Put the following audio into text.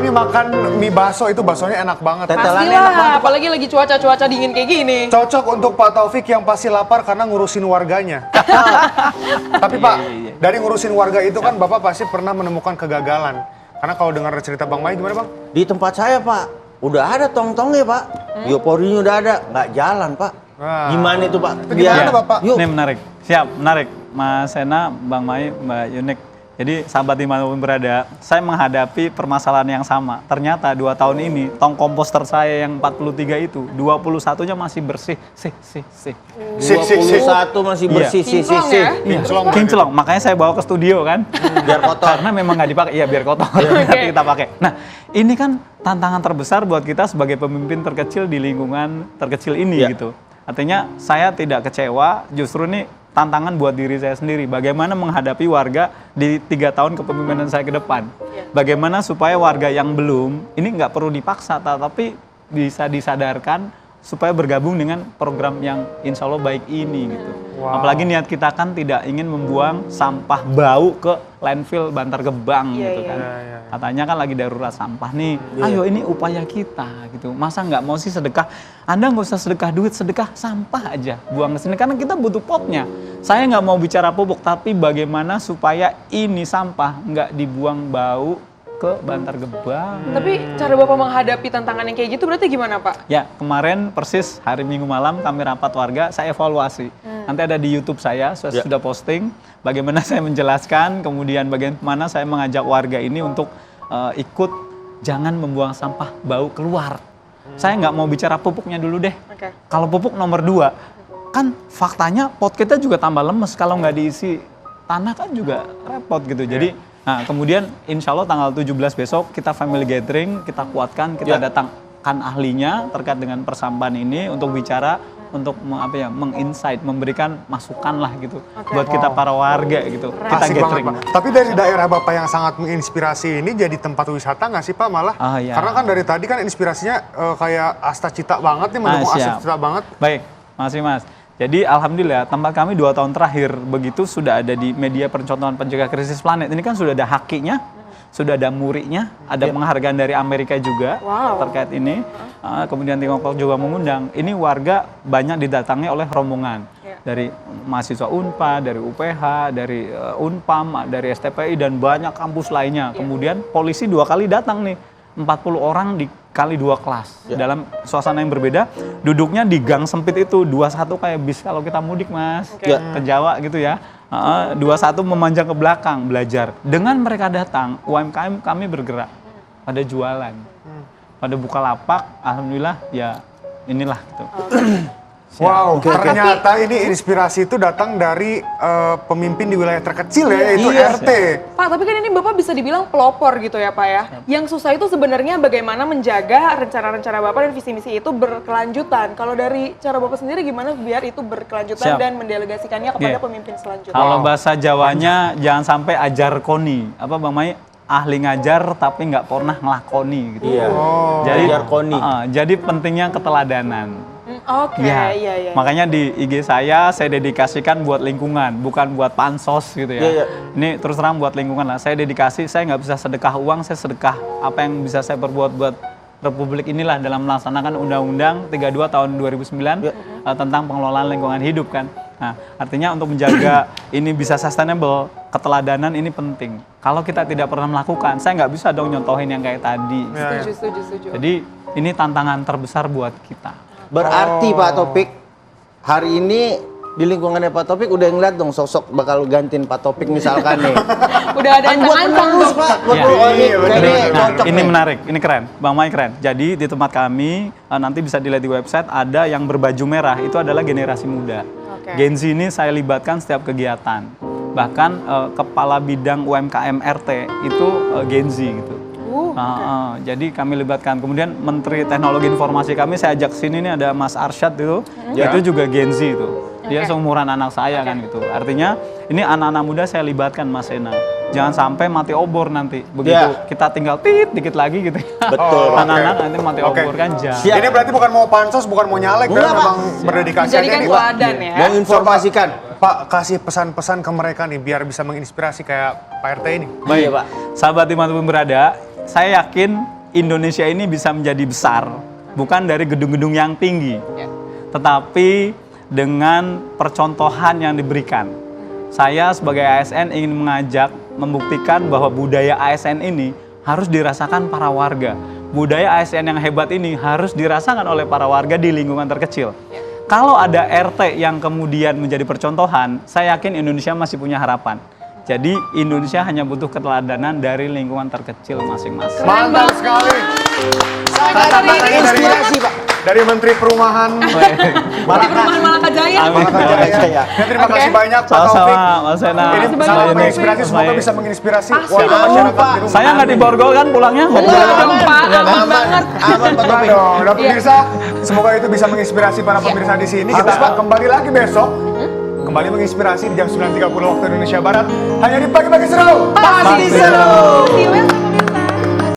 nih makan mie bakso itu baksonya enak banget. Pastilah, apalagi lagi cuaca dingin kayak gini. Cocok untuk Pak Taufik yang pasti lapar karena ngurusin warganya. Tapi Pak, dari ngurusin warga itu kan Bapak pasti pernah menemukan kegagalan. Karena kalau dengar cerita Bang Mai gimana Bang? Di tempat saya Pak, udah ada tong-tongnya Pak. Bioporinya udah ada, nggak jalan Pak. Nah, Gimana itu Pak? Itu gimana Bapak? Yuk. Ini menarik, siap, menarik. Mas Sena, Bang Mai, Mbak Yunik. Jadi sahabat dimanapun berada, saya menghadapi permasalahan yang sama. Ternyata 2 tahun ini, tong komposter saya yang 43 itu, 21-nya masih bersih. 21 masih bersih, Kinclong ya? Kinclong, makanya saya bawa ke studio kan. Biar kotor. Karena memang nggak dipakai, iya biar kotor, tapi kita pakai. Nah, ini kan tantangan terbesar buat kita sebagai pemimpin terkecil di lingkungan terkecil ini gitu. Artinya saya tidak kecewa, justru ini tantangan buat diri saya sendiri. Bagaimana menghadapi warga di 3 tahun kepemimpinan saya ke depan. Bagaimana supaya warga yang belum, ini nggak perlu dipaksa, tapi bisa disadarkan supaya bergabung dengan program yang insya Allah baik ini gitu. Apalagi niat kita kan tidak ingin membuang sampah bau ke landfill Bantar Gebang gitu kan. Katanya kan lagi darurat sampah nih, ayo ini upaya kita gitu. Masa nggak mau sih sedekah? Anda nggak usah sedekah duit, sedekah sampah aja. Buang ke sini karena kita butuh potnya. Saya nggak mau bicara pupuk, tapi bagaimana supaya ini sampah nggak dibuang bau ke Bantar Gebang. Tapi cara Bapak menghadapi tantangan yang kayak gitu berarti gimana Pak? Ya, kemarin persis hari Minggu malam kami rapat warga, saya evaluasi. Nanti ada di YouTube saya sudah posting bagaimana saya menjelaskan, kemudian bagaimana saya mengajak warga ini untuk ikut jangan membuang sampah bau keluar. Saya nggak mau bicara pupuknya dulu deh. Kalau pupuk nomor 2, kan faktanya pot kita juga tambah lemes kalau nggak diisi tanah kan juga repot gitu. Jadi nah, kemudian insya Allah tanggal 17 besok kita family gathering, kita kuatkan, kita datangkan ahlinya terkait dengan persampahan ini untuk bicara, untuk menginsight, memberikan masukan lah gitu buat kita para warga gitu. Kita Asik gathering. banget, Pak. Tapi dari daerah Bapak yang sangat menginspirasi ini jadi tempat wisata nggak sih Pak malah? Karena kan dari tadi kan inspirasinya kayak Asta Cita banget nih, mendukung Asta Cita banget. Baik, makasih Mas. Jadi alhamdulillah tempat kami 2 tahun terakhir begitu sudah ada di media percontohan pencegah krisis planet. Ini kan sudah ada hakinya, sudah ada murinya, ada penghargaan dari Amerika juga terkait ini. Kemudian Tiongkok juga mengundang. Ini warga banyak didatangi oleh rombongan dari mahasiswa Unpad, dari UPH, dari Unpam, dari STPI dan banyak kampus lainnya. Kemudian polisi 2 kali datang nih, 40 orang dikali 2 kelas dalam suasana yang berbeda, duduknya di gang sempit itu 21 kayak bis kalau kita mudik Mas ke Jawa gitu ya. 21 memanjang ke belakang belajar. Dengan mereka datang, UMKM kami bergerak pada jualan, pada buka lapak. Alhamdulillah ya inilah gitu. Wow, ternyata ini inspirasi itu datang dari pemimpin di wilayah terkecil ya, yaitu RT. Pak, tapi kan ini Bapak bisa dibilang pelopor gitu ya Pak ya. Yang susah itu sebenarnya bagaimana menjaga rencana-rencana Bapak dan visi misi itu berkelanjutan. Kalau dari cara Bapak sendiri gimana biar itu berkelanjutan dan mendelegasikannya kepada pemimpin selanjutnya? Kalau bahasa Jawanya jangan sampai ajar koni. Apa Bang Mai? Ahli ngajar tapi nggak pernah ngelakoni gitu. Jadi ajar koni. Jadi pentingnya keteladanan. Iya. Makanya di IG saya dedikasikan buat lingkungan, bukan buat pansos gitu ya. Ini terus terang buat lingkungan lah. Saya dedikasi, saya nggak bisa sedekah uang, saya sedekah apa yang bisa saya perbuat buat Republik inilah dalam melaksanakan Undang-Undang 32 tahun 2009 tentang pengelolaan lingkungan hidup kan. Nah, artinya untuk menjaga ini bisa sustainable, keteladanan ini penting. Kalau kita tidak pernah melakukan, saya nggak bisa dong nyontohin yang kayak tadi. Setuju. Jadi ini tantangan terbesar buat kita. Berarti Pak Taufik, hari ini di lingkungannya Pak Taufik udah ngeliat dong sosok bakal gantiin Pak Taufik misalkan nih. Udah ada yang ancang Terus Pak, Ini menarik, ini keren, Bang Mai keren. Jadi di tempat kami, nanti bisa dilihat di website, ada yang berbaju merah, itu adalah generasi muda. Gen Z ini saya libatkan setiap kegiatan. Bahkan kepala bidang UMKM RT itu Gen Z gitu. Jadi kami libatkan. Kemudian Menteri Teknologi Informasi kami saya ajak sini nih ada Mas Arsyad itu juga Gen Z itu. Dia seumuran anak saya kan gitu. Artinya ini anak-anak muda saya libatkan Mas Sena. Jangan sampai mati obor nanti. Begitu kita tinggal dikit lagi gitu. Betul. Anak-anak nanti mati obor kan jangan. Ini berarti bukan mau pansos, bukan mau nyalek, dan memang berdedikasi aja menjadikan nih. teladan ya. Menginformasikan. Pak, kasih pesan-pesan ke mereka nih biar bisa menginspirasi kayak Pak RT ini. Baik Pak. Sahabat dimanapun berada, saya yakin Indonesia ini bisa menjadi besar bukan dari gedung-gedung yang tinggi, tetapi dengan percontohan yang diberikan. Saya sebagai ASN ingin mengajak, membuktikan bahwa budaya ASN ini harus dirasakan para warga. Budaya ASN yang hebat ini harus dirasakan oleh para warga di lingkungan terkecil. Kalau ada RT yang kemudian menjadi percontohan, saya yakin Indonesia masih punya harapan. Jadi Indonesia hanya butuh keteladanan dari lingkungan terkecil masing-masing. Mantap sekali. Inspirasi, Pak. Dari Menteri Perumahan Di Perumahan Malaka Jaya. Malaka Jaya. Ya, terima kasih banyak Pak Taufik. Sama-sama, Mas Sena. Ini Terima kasih sangat banyak, menginspirasi, Pak. semoga bisa menginspirasi Pasti, warga Pak. masyarakat di rumah. Saya nggak di borgol kan pulangnya? Nggak di borgol. Dong, Pak, Ya, aman Aman, banget. aman Pak Nah Topik. dong, udah pemirsa, semoga itu bisa menginspirasi para pemirsa di sini. Kita kembali lagi besok, kembali menginspirasi di jam 9.30 waktu Indonesia Barat, hanya di Pagi-Pagi Seru. Pasti seru.